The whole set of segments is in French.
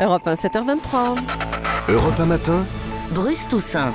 Europe 1, 7h23. Europe 1 matin. Bruce Toussaint.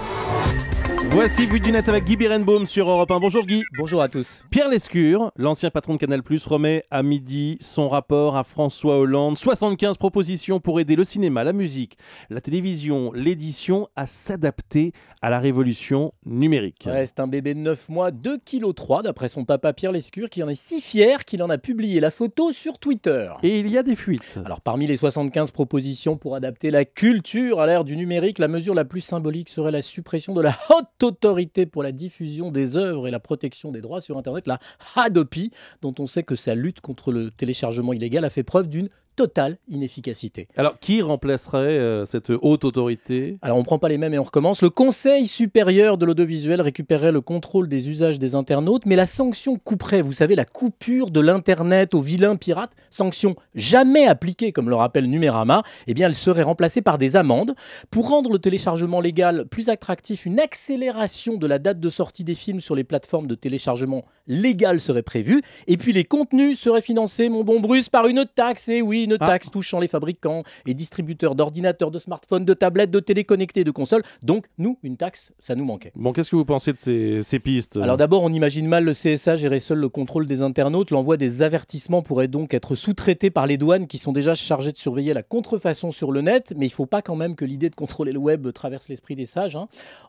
Voici Vue du Net avec Guy Birenbaum sur Europe 1. Bonjour Guy. Bonjour à tous. Pierre Lescure, l'ancien patron de Canal+, remet à midi son rapport à François Hollande. 75 propositions pour aider le cinéma, la musique, la télévision, l'édition à s'adapter à la révolution numérique. Ouais, c'est un bébé de 9 mois, 2,3 kg d'après son papa Pierre Lescure qui en est si fier qu'il en a publié la photo sur Twitter. Et il y a des fuites. Alors parmi les 75 propositions pour adapter la culture à l'ère du numérique, la mesure la plus symbolique serait la suppression de la haute autorité pour la diffusion des œuvres et la protection des droits sur Internet, la Hadopi, dont on sait que sa lutte contre le téléchargement illégal a fait preuve d'une totale inefficacité. Alors, qui remplacerait cette haute autorité ? Alors on ne prend pas les mêmes et on recommence. Le Conseil supérieur de l'audiovisuel récupérait le contrôle des usages des internautes, mais la sanction couperait, vous savez, la coupure de l'Internet aux vilains pirates, sanction jamais appliquée, comme le rappelle Numérama, eh bien elle serait remplacée par des amendes. Pour rendre le téléchargement légal plus attractif, une accélération de la date de sortie des films sur les plateformes de téléchargement légal serait prévue. Et puis les contenus seraient financés, mon bon Bruce, par une taxe, et oui, une taxe touchant les fabricants et distributeurs d'ordinateurs, de smartphones, de tablettes, de téléconnectés, de consoles. Donc, nous, une taxe, ça nous manquait. Bon, qu'est-ce que vous pensez de ces pistes ? Alors d'abord, on imagine mal le CSA gérer seul le contrôle des internautes. L'envoi des avertissements pourrait donc être sous-traité par les douanes qui sont déjà chargées de surveiller la contrefaçon sur le net. Mais il ne faut pas quand même que l'idée de contrôler le web traverse l'esprit des sages.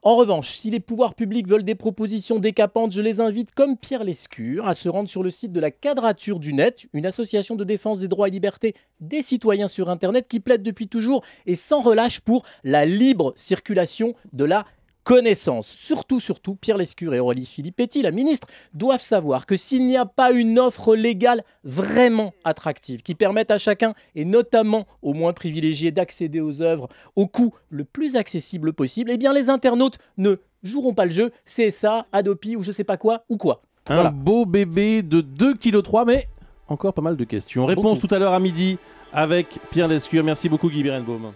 En revanche, si les pouvoirs publics veulent des propositions décapantes, je les invite, comme Pierre Lescure, à se rendre sur le site de la Quadrature du Net, une association de défense des droits et libertés des citoyens sur Internet qui plaide depuis toujours et sans relâche pour la libre circulation de la connaissance. Surtout, Pierre Lescure et Aurélie Filippetti, la ministre, doivent savoir que s'il n'y a pas une offre légale vraiment attractive qui permette à chacun, et notamment aux moins privilégiés, d'accéder aux œuvres au coût le plus accessible possible, eh bien les internautes ne joueront pas le jeu, CSA, Hadopi ou je sais pas quoi ou quoi. Un beau bébé de 2,3 kg, mais encore pas mal de questions. Réponse tout à l'heure à midi avec Pierre Lescure. Merci beaucoup Guy Birenbaum.